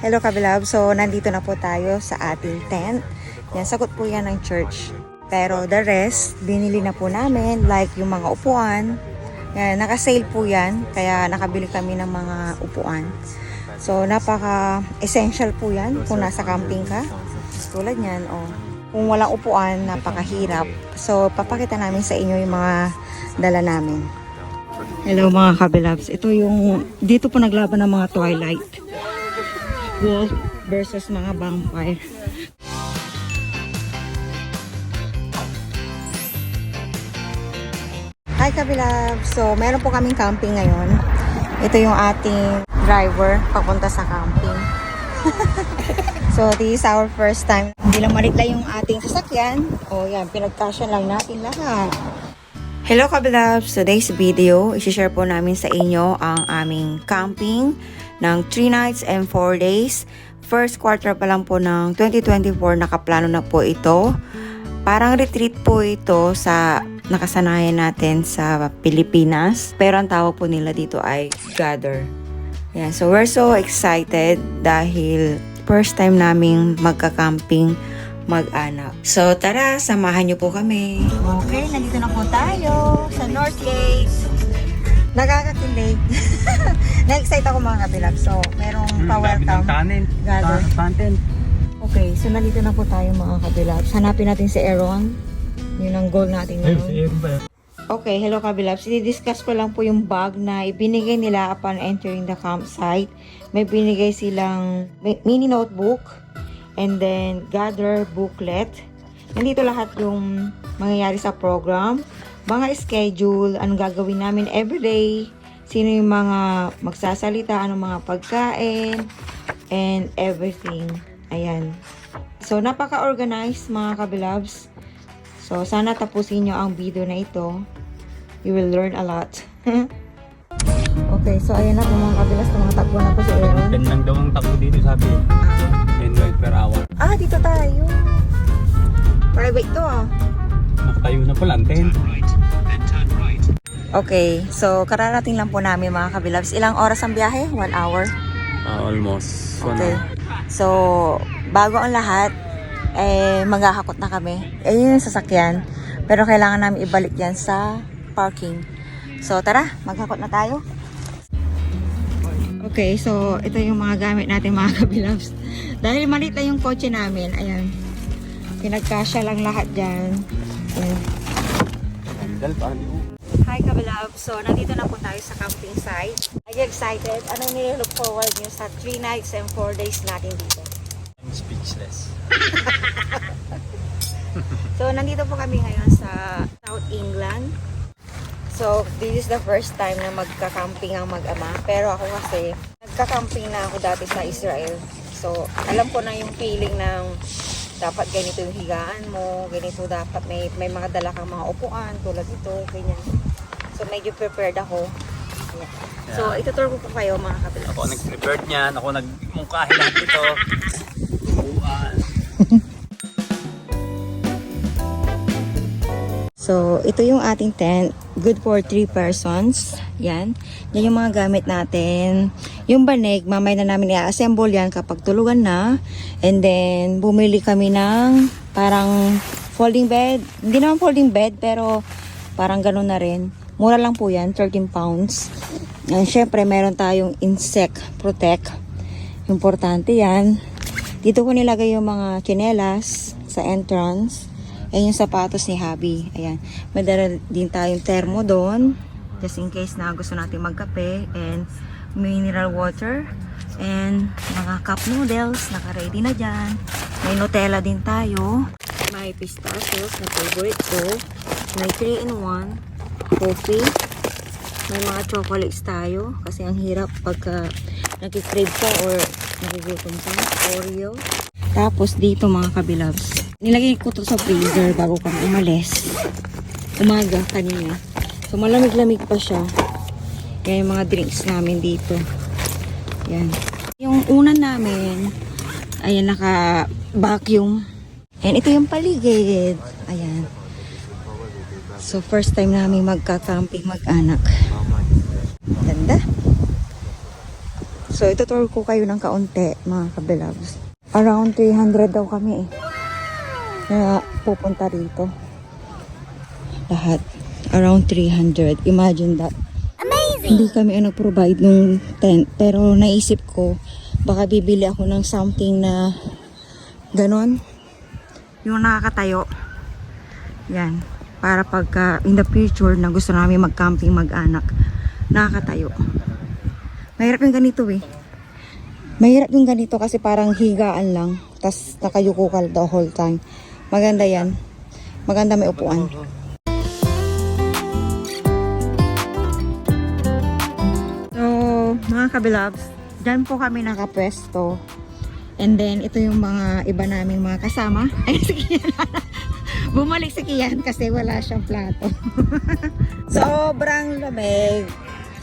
Hello Kabilab, so nandito na po tayo sa ating tent. Yan, sagot po yan ng church. Pero the rest, binili na po namin, like yung mga upuan. Yan, naka-sale po yan, kaya nakabili kami ng mga upuan. So napaka-essential po yan kung nasa camping ka. Tulad yan, oh. Kung walang upuan, napakahirap. So papakita namin sa inyo yung mga dala namin. Hello mga Kabilabs, ito yung, dito po naglaban ng mga Twilight. Wolf versus mga vampire. Hi Kabilab! So meron po kaming camping ngayon. Ito yung ating driver papunta sa camping. So this is our first time. Hindi lang maritla yung ating sasakyan. O yan, pinagkasya lang natin lahat. Hello Kabilabs! Today's video, isi-share po namin sa inyo ang aming camping ng 3 nights and 4 days. First quarter pa lang po ng 2024, nakaplano na po ito. Parang retreat po ito sa nakasanayan natin sa Pilipinas. Pero ang tawag po nila dito ay gather. Yeah, so we're so excited dahil first time naming magka-camping mag-anak. So tara, samahan niyo po kami. Okay, nandito na po tayo sa North Gate. Nakakakilig. Na-excite ako mga Kabilab. So, merong pa-welcome. Gather. Okay, so nandito na po tayo mga Kabilab. Hanapin natin si Aaron. Yun ang goal natin ngayon. Okay, hello Kabilab. I-discuss ko lang po yung bag na ibinigay nila upon entering the campsite. May binigay silang mini notebook and then gather booklet. Nandito lahat yung mangyayari sa program. Mga schedule, anong gagawin namin everyday, sino yung mga magsasalita, anong mga pagkain, and everything. Ayan. So, napaka-organized mga Kabilabs. So, sana tapusin nyo ang video na ito. You will learn a lot. Okay, so ayan na po mga Kabilabs, mga takbo na po si Aaron. Gandang daw ang takbo dito sabi. 10 miles per hour. Ah, dito tayo. Private to ah. Nakatayo na pala ang tent. Okay, so kararating lang po namin mga Kabilabs. Ilang oras ang biyahe? 1 hour? Almost. Okay. So, bago ang lahat, maghahakot na kami. Yun yung sasakyan. Pero kailangan namin ibalik yan sa parking. So, tara, maghakot na tayo. Okay, so ito yung mga gamit natin mga Kabilabs. Dahil maliit lang yung kotse namin, ayan. Pinagkasya lang lahat dyan. Ayan. Hi Kabilabs! So, nandito na po tayo sa camping site. Are you excited? Anong nililook forward nyo sa 3 nights and 4 days natin dito? I'm speechless. So, nandito po kami ngayon sa South England. So, this is the first time na magka-camping ang mag-ama. Pero ako kasi, nagka-camping na ako dati sa Israel. So, alam ko na yung feeling ng dapat ganito yung higaan mo, ganito dapat may mga dala kang mga upuan, tulad ito, ganyan. So, medyo prepared ako. Yeah. So, itutur ko po kayo mga Kabilabs. Ako nag-prepared niyan. Ako nagmungkahi lahat ito. Upuan. So, ito yung ating tent. Good for 3 persons. Yan. Yan yung mga gamit natin. Yung banig, mamay na namin i-assemble yan kapag tulugan na. And then, bumili kami ng parang folding bed. Hindi naman folding bed, pero parang ganun na rin. Mura lang po yan, 13 pounds. And syempre, meron tayong insect protect. Importante yan. Dito ko nilagay yung mga tsinelas sa entrance. Ayan yung sapatos ni Habi. Ayan. May dala din tayong thermo doon. Just in case na gusto natin magkape. And mineral water. And mga cup noodles. Naka-ready na dyan. May Nutella din tayo. May pistachios na favorite ko. May 3-in-1. Coffee. May mga chocolates tayo. Kasi ang hirap pagka nakikrave ka or nakigutom ka. Oreo. Tapos dito mga Kabilabs. Nilagay ko to sa freezer bago kami umalis. Umaga kanina. So malamig-lamig pa siya. Kaya yung mga drinks namin dito. Yan. Yung unan namin, ayan, naka-vacuum. And ito yung paligid. Ayan. So first time namin magka-camping mag-anak. Ganda. So, itutour ko kayo ng kaunti, mga kabilabs. Around 300 daw kami eh. Kaya pupunta rito. Lahat. Around 300. Imagine that. Amazing! Hindi kami nag-provide nung tent. Pero naisip ko, baka bibili ako ng something na ganon. Yung nakakatayo. Yan. Para pagka in the future na gusto namin mag-camping mag-anak, nakakatayo. Mahirap yung ganito eh. Mahirap yung ganito kasi parang higaan lang. Tas nakayuko ka the whole time. Maganda yan. Maganda may upuan. So, mga kabilabs, dyan po kami nakapwesto. And then, ito yung mga iba naming mga kasama. Ay, si Kian. Bumalik si Kian kasi wala siyang plato. Sobrang lamig.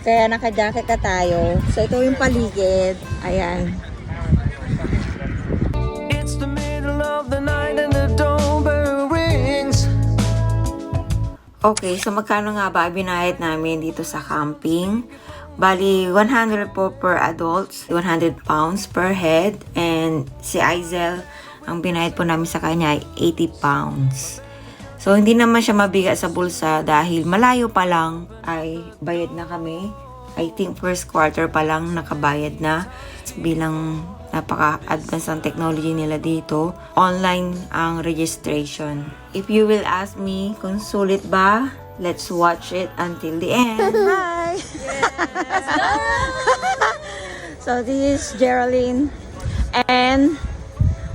Kaya naka-jacket ka tayo. So, ito yung paligid. Ayan. It's the middle of the night and the doorbell rings. Okay, so magkano nga ba binayad namin dito sa camping? Bali, 100 po per adults, 100 pounds per head, and si Aizel, ang binayad po namin sa kanya ay 80 pounds. So, hindi naman siya mabigat sa bulsa dahil malayo pa lang ay bayad na kami. I think first quarter pa lang nakabayad na bilang napaka-advanced ang technology nila dito. Online ang registration. If you will ask me kung sulit ba, let's watch it until the end. Hi! Let's go! So, this is Geraldine and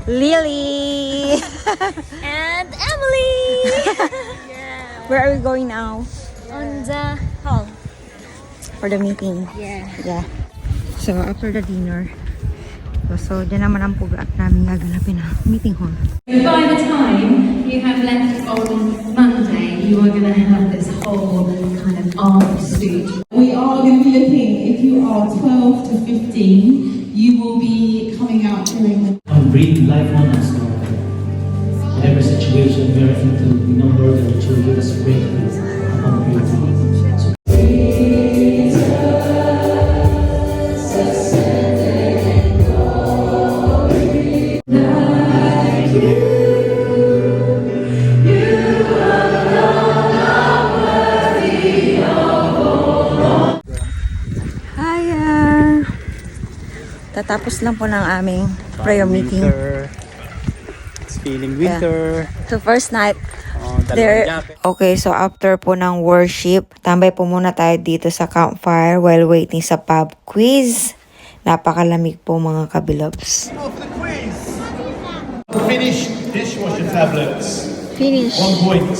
Lily And Emily! Where are we going now? On the hall. For the meeting. Yeah. So, after the dinner, so dyan naman ang pugat namin gaganapin na meeting hall. By the time you have left on Monday, you are going to have this whole kind of arm suit. We are going to be looking, if you are 12 to 15, you will be coming out during the breathe life on us, Lord. Whatever situation we are into, we know, Lord, that you will give us breakthrough upon breakthrough. Hiya! Tatapos lang po ng aming prayer meeting. Winter. It's feeling winter. So, first night, Oh, there. dalawang jacket. Okay, so after po ng worship, tambay po muna tayo dito sa campfire while waiting sa pub quiz. Napakalamig po mga kabilabs. For the quiz. Finish dishwasher tablets. Finish. 1 point.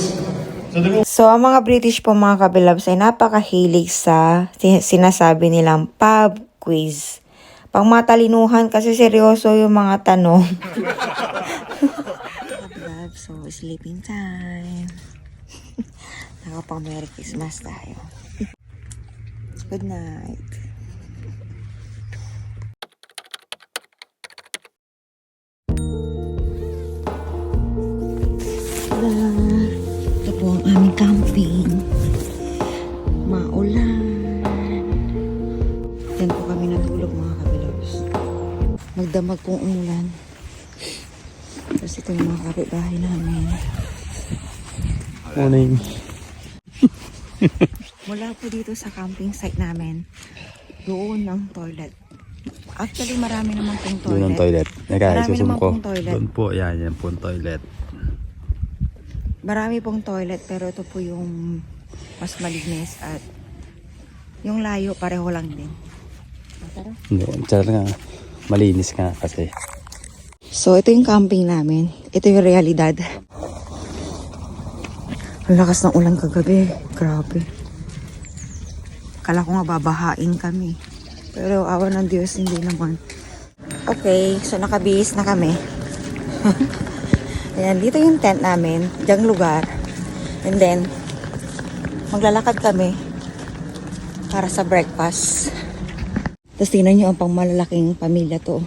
So they're all So, ang mga British po mga kabilabs ay napakahilig sa sinasabi nilang pub quiz. Pang matalinuhan kasi seryoso yung mga tanong. So, sleeping time. Nakapang Merry Christmas tayo. Good night. Ito po ang aming camping. Maulan. Yan po kami natulog mga kabilabs. Magdamag pong umulan. Tapos ito yung mga kapitbahay namin. Morning. Mula po dito sa camping site namin, doon ang toilet. Actually, marami naman pong toilet. Doon ang toilet. Marami Susum naman ko. pong toilet. Doon po, yan po ang toilet. Marami pong toilet, pero ito po yung mas malinis at yung layo pareho lang din. Tara. Doon, tsara nga. Malinis nga kasi. So, ito yung camping namin. Ito yung realidad. Ang lakas ng ulan kagabi. Grabe. Kala ko nga babahain kami. Pero awa ng Diyos, hindi naman. Okay, so nakabihis na kami. Ayan, dito yung tent namin. Diyang lugar. And then, maglalakad kami para sa breakfast. Tapos tingnan nyo ang pangmalalaking pamilya to.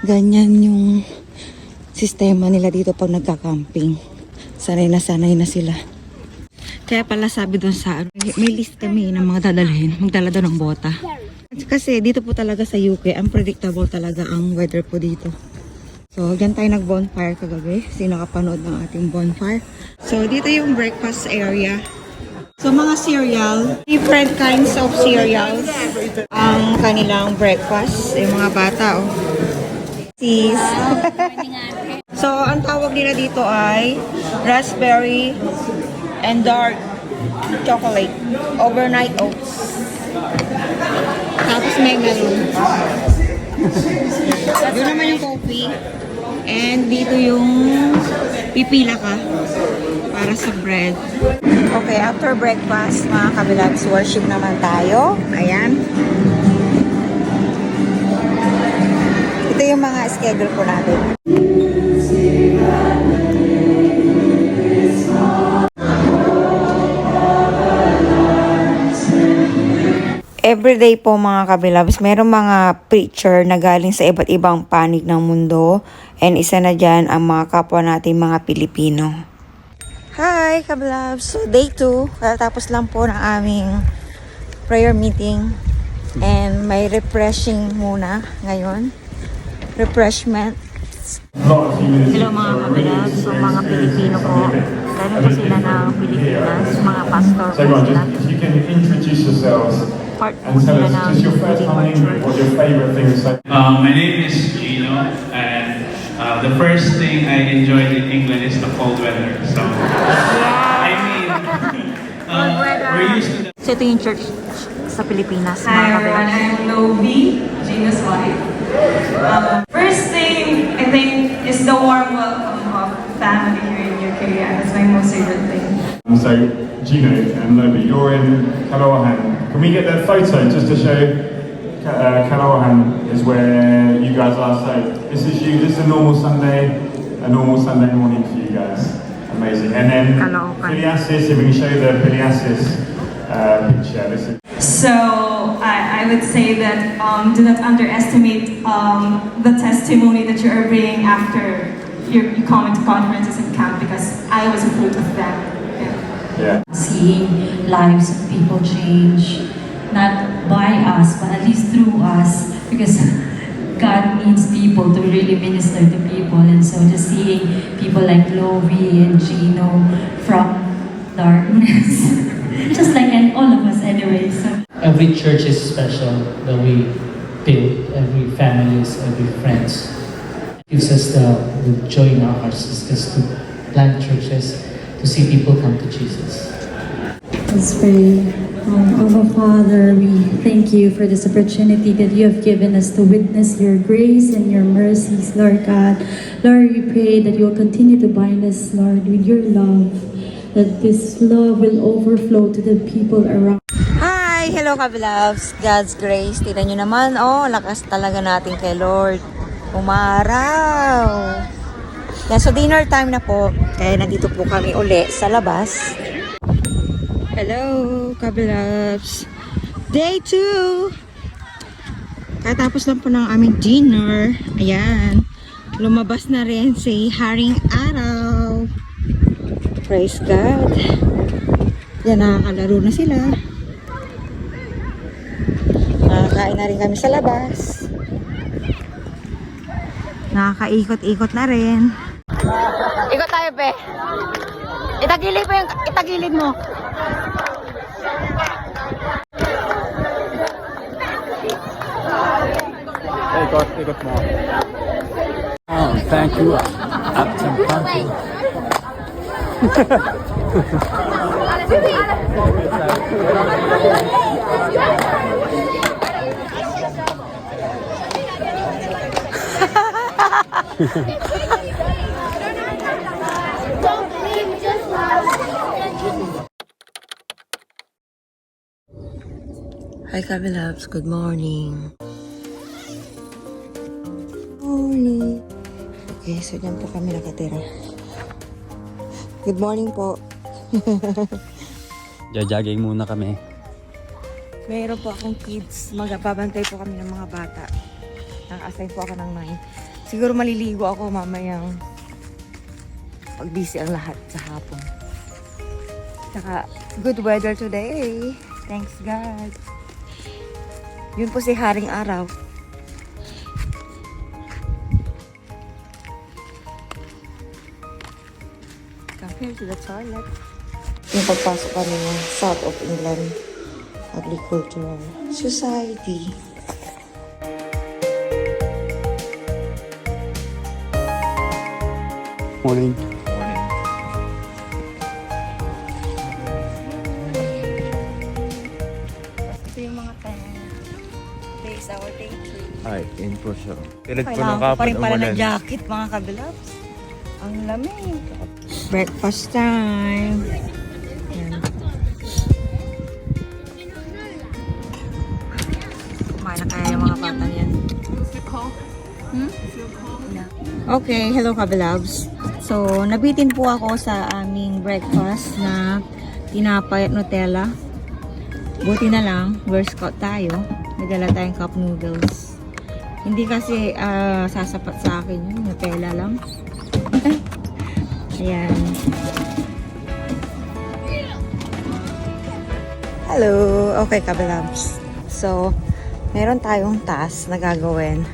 Ganyan yung sistema nila dito pag nagka-camping. Sanay na sila. Kaya pala sabi doon sa may list kami ng mga dadalhin. Magdala daw ng bota. Kasi dito po talaga sa UK, unpredictable talaga ang weather po dito. So, dyan tayo nag-bonfire kagabi. Sino nakapanood ng ating bonfire? So, dito yung breakfast area. So, mga cereal, different kinds of cereals ang kanilang breakfast. Yung mga bata, oh. Sis. So, ang tawag nila dito ay raspberry and dark chocolate. Overnight oats. Tapos may melon. Doon naman yung coffee. And dito yung pipila ka para sa bread. Okay, after breakfast, mga kabilags, worship naman tayo. Ayan. Ito yung mga schedule po natin. Everyday po mga kabilabs, mayroong mga preacher na galing sa iba't ibang panig ng mundo. And isa na dyan ang mga kapwa natin mga Pilipino. Hi kabilabs! So day 2, katapos lang po ng aming prayer meeting. And may refreshing muna ngayon. Refreshment. Hello mga kabilabs, so mga Pilipino po. Galing po sila ng Pilipinas, mga pastor po sila. If you can introduce yourselves Part and tell us just your first time in England, what your favourite thing is. My name is Gino, and the first thing I enjoyed in England is the cold weather. So, I mean, we're used to that. So ito yung church sa Pilipinas. Hi mga everyone, kabilabs. I'm Lovi, Gina's wife. First thing I think is the warm welcome of family here in UK. Yeah, that's my most favorite thing. So, Gino and Lobi, you're in Callowhan. Can we get that photo just to show Callowhan is where you guys are? So, this is you, this is a normal Sunday morning for you guys. Amazing. And then Caloocan. Piliasis, if we can show the Piliasis picture. This is So I would say that do not underestimate the testimony that you are bringing after you come into conferences and camp, because I was a fruit of that. yeah. Seeing lives of people change, not by us, but at least through us, because God needs people to really minister to people. And so just seeing people like Lovi and Gino from darkness, just like all of us anyway. So. Every church is special that we build, every families, every friends. It gives us the joy in our hearts just to plant churches, to see people come to Jesus. Let's pray. Our Father, we thank you for this opportunity that you have given us to witness your grace and your mercies, Lord God. Lord, we pray that you will continue to bind us, Lord, with your love, that this love will overflow to the people around. Hi! Hello kabilabs! God's grace. Tignan nyo naman, oh, lakas talaga natin kay Lord. Umaraw! Yan, so dinner time na po. Kaya nandito po kami uli sa labas. Hello, kabilabs! Day 2! Katapos lang po ng aming dinner. Ayan. Lumabas na rin si Haring Araw. Praise God. Yan, nakakalaro na sila. Nakakain na rin kami sa labas. Nakakaikot-ikot na rin. Ikot tayo, pe. Itagilid mo yung itagilid mo. Ikot mo. Oh, thank you, Captain Pumpkin. Hi, kabilabs. Good morning. Morning. Okay, so dyan po kami nakatira. Good morning po. Jogging muna kami. Mayroon po akong kids. Magpapabantay po kami ng mga bata. Naka-assign po ako ng 9. Siguro maliligo ako mamayang pag-busy ang lahat sa hapon. Saka, good weather today. Thanks God. Yun po si Haring Araw. Come here to the toilet. Yung pagpasok kami ng South of England Agricultural Society. Morning. Ito yung mga tent. Today is our day 3. Ay, in po siya. Pilit po ng Kailangan ko pa rin kapon pala ng umulan. jacket, mga kabilabs. Ang lamig. Breakfast time. Yan. Kumain na kaya yung mga bata yan. Okay, hello kabilabs. So, nabitin po ako sa aming breakfast na tinapay at Nutella. Buti na lang, Girl Scout tayo. May dala tayong cup noodles. Hindi kasi sasapat sa akin yun. Nutella lang. Ayan. Hello! Okay, kabilabs. So, meron tayong task na gagawin.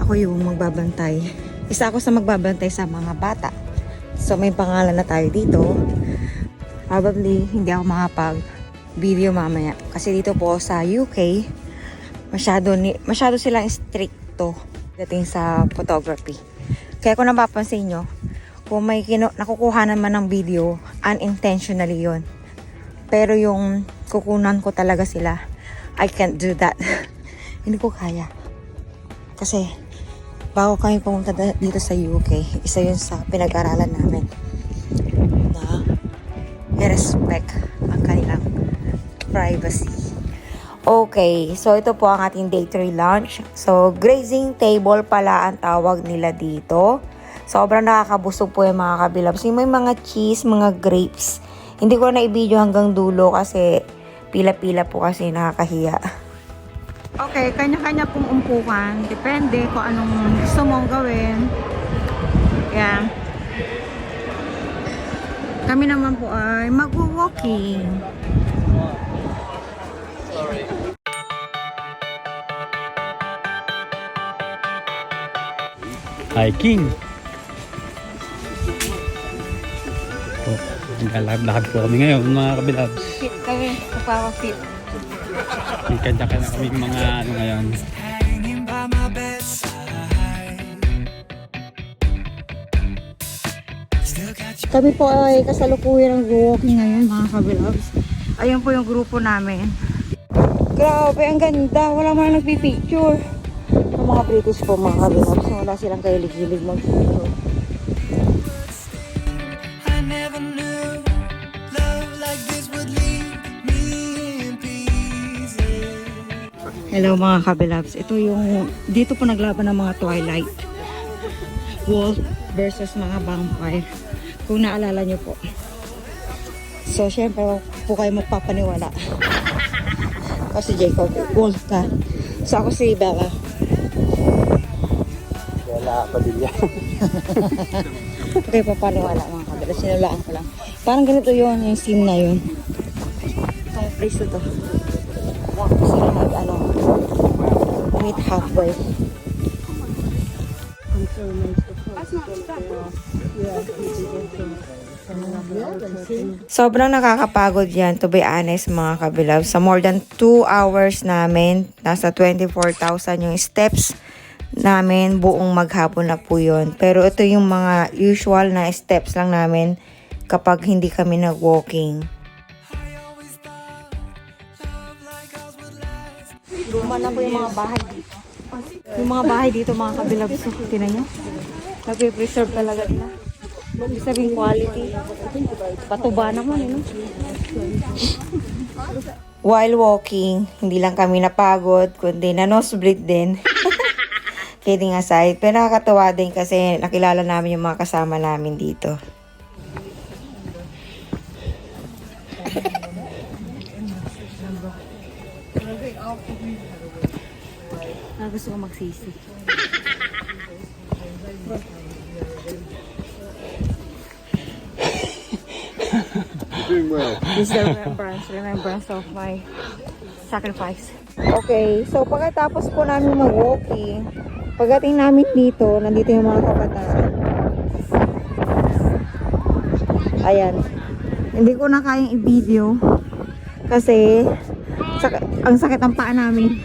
Ako yung magbabantay. Isa ako sa magbabantay sa mga bata. So, may pangalan na tayo dito. Probably, hindi ako makapag-video mamaya. Kasi dito po sa UK, masyado silang stricto dating sa photography. Kaya kung napapansin nyo, kung may nakukuha naman ng video, unintentionally yon. Pero yung kukunan ko talaga sila, I can't do that. Hindi ko kaya. Kasi, bago kami pumunta dito sa UK, isa yun sa pinag-aralan namin na i-respect ang kanilang privacy. Okay, so ito po ang ating day 3 lunch. So, grazing table pala ang tawag nila dito. Sobrang nakakabusog po yung mga kabilabs. May mga cheese, mga grapes. Hindi ko na i-video hanggang dulo kasi pila-pila po kasi nakakahiya. Okay, kanya-kanya pong umpukan. Depende kung anong gusto mong gawin. Yan. Kami naman po ay mag-walking. Hiking. Naglalakad po kami ngayon, mga kabilabs. Fit kami. Kapaka-fit. May kanya-kanya kami mga ano ngayon. Kami po ay kasalukuyan ng walking ngayon, mga kabilabs. Ayun po yung grupo namin. Grabe, ang ganda. Wala man nagpipicture. Yung mga British po, mga kabilabs. Wala silang kahilig-hilig mag-picture. Hello mga kabilabs. Ito yung, dito po naglaban ng mga Twilight. Wolf versus mga vampire. Kung naalala nyo po. So, syempre po kayo magpapaniwala. Kasi Jacob, wolf ka. So, ako si Bella. Wala pa din yan. Okay, papaniwala mga kabilabs. Sinulaan ko lang. Parang ganito yun, yung scene na yun. Itong place na to. Sila meet halfway. Sobrang nakakapagod yan, to be honest mga kabilab. Sa more than 2 hours namin, nasa 24,000 yung steps namin, buong maghapon na po yun. Pero ito yung mga usual na steps lang namin kapag hindi kami nag-walking. Luma na po yung mga bahay dito. Yung mga bahay dito, mga kabilab, so tinan nyo. Nag-preserve talaga nila. Ibig sabihin quality. Patuba naman, eh, no? While walking, hindi lang kami napagod, kundi na-nosebleed din. Kidding aside. Pero nakakatawa din kasi nakilala namin yung mga kasama namin dito. Gusto ko magsisi. Doing well. This is the remembrance of my sacrifice. Okay, so pagkatapos po namin mag-walking, pagdating namin dito, nandito yung mga kabataan. Ayan. Hindi ko na kayang i-video kasi ang sakit ng paa namin.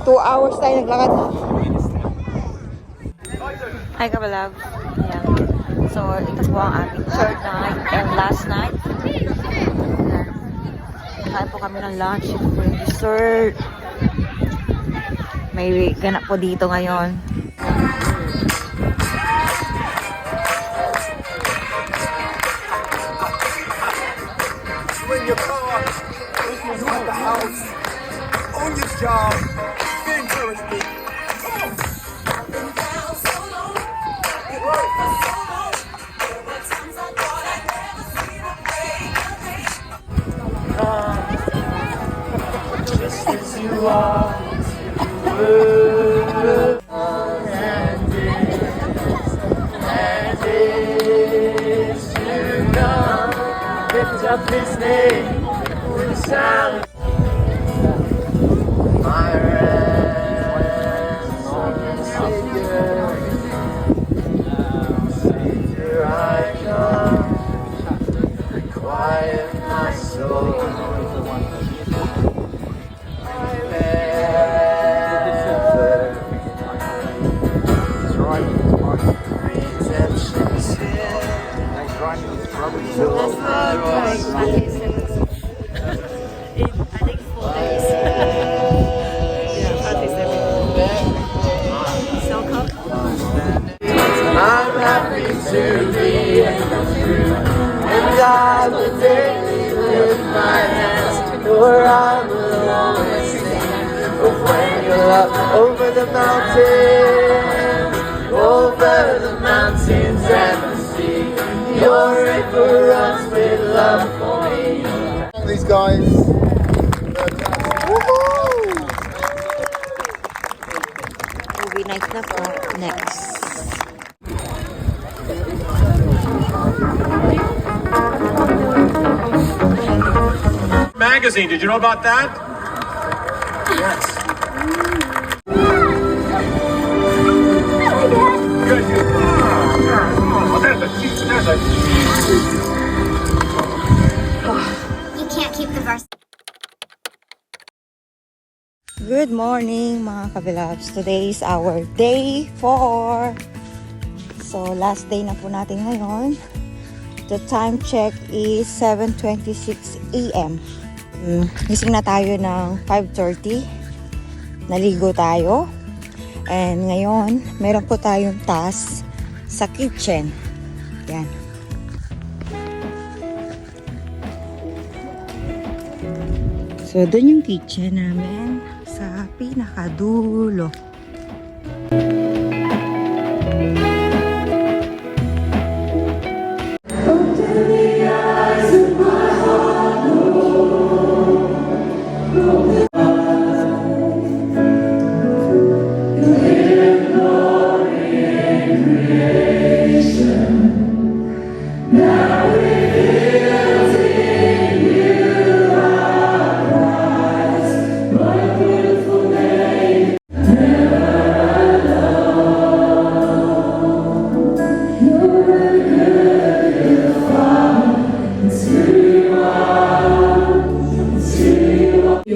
2 hours tayo naglakad. Hi kabalab. Ayan. So, ito po ang aming third night and last night. Kain po kami ng lunch and dessert. May ganap po dito ngayon. In your car, at the house, on your job, being touristy. Just as you are. Lift up his name with a sound. My ransom Savior, Savior, I come, quiet my soul. My redemption sin. I'm happy to be and I will daily lift my hands, for I will always sing of when you're up over the mountains, and the sea. Your river runs with love for me. These guys. Movie night na po. Next. Magazine, did you know about that? Yes. Good. Oh, there's a You can't keep the verse. Good morning mga kabilabs. Today is our day 4. So last day na po natin ngayon. The time check is 7:26 AM. Gising na tayo ng 5:30. Naligo tayo. And ngayon, meron po tayong task sa kitchen. Yan. So, dun yung kitchen namin sa pinakadulo.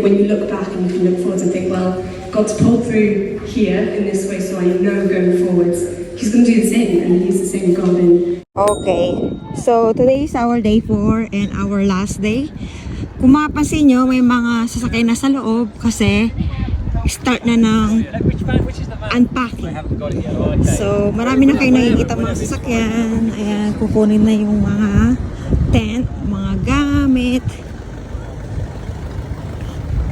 When you look back and you can look forwards and think, well, God's pulled through here in this way, so I know going forwards, He's going to do the same, and He's the same God. Okay. So, today is our day 4 and our last day. Kung mapapansin nyo, may mga sasakay na sa loob kasi start na ng unpacking. So, marami na kayo nakikita mga sasakyan. Ayan, kukunin na yung mga tent, mga gamit.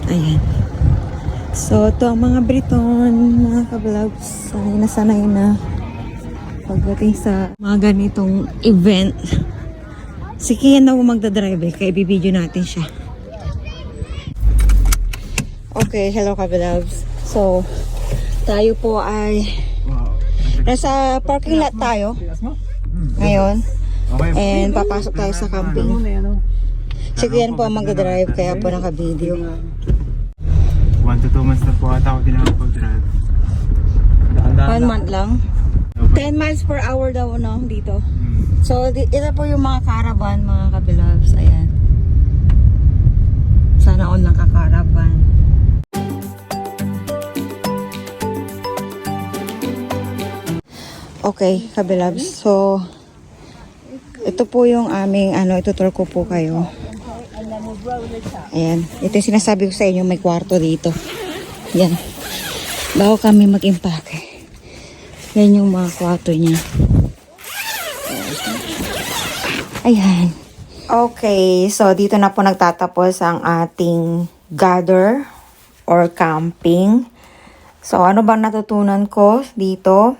Ayan. So, ito ang mga Briton, mga ka-vlogs. Sanay na pagdating sa mga ganitong event. Si Kian na magdadrive kaya ibibideo natin siya. Okay, hello ka-vlogs. So, tayo po ay nasa parking lot tayo ngayon. And papasok tayo sa camping. Si Kuya po ang mag-drive, kaya po naka-video. 1 to 2 months na po ata ako din nakapag-drive. 1 month lang. 10 miles per hour daw, no? Dito. So, ito po yung mga caravan, mga kabilabs. Ayan. Sana all nakaka-caravan. Okay, kabilabs. So, ito po yung aming, itutur ko po kayo. Ayan. Ito yung sinasabi ko sa inyo, may kwarto dito. Yan. Bago kami mag-impake. Yan yung mga kwarto niya. Ayan. Okay, so dito na po nagtatapos ang ating gather or camping. So, ano bang natutunan ko dito?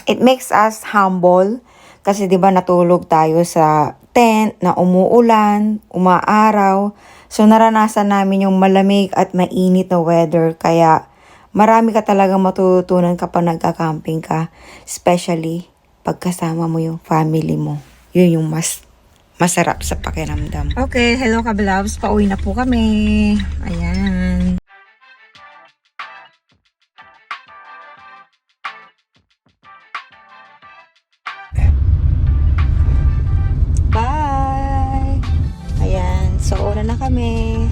It makes us humble. Kasi 'di ba natulog tayo sa tent na umuulan, umaaraw. So naranasan namin yung malamig at mainit na weather, kaya marami ka talagang matututunan kapag nagka-camping ka, especially pagkasama mo yung family mo. Yun yung masarap sa pakiramdam. Okay, hello kabilabs, pauwi na po kami. Ayan. Bye! Ayan, so oras na kami.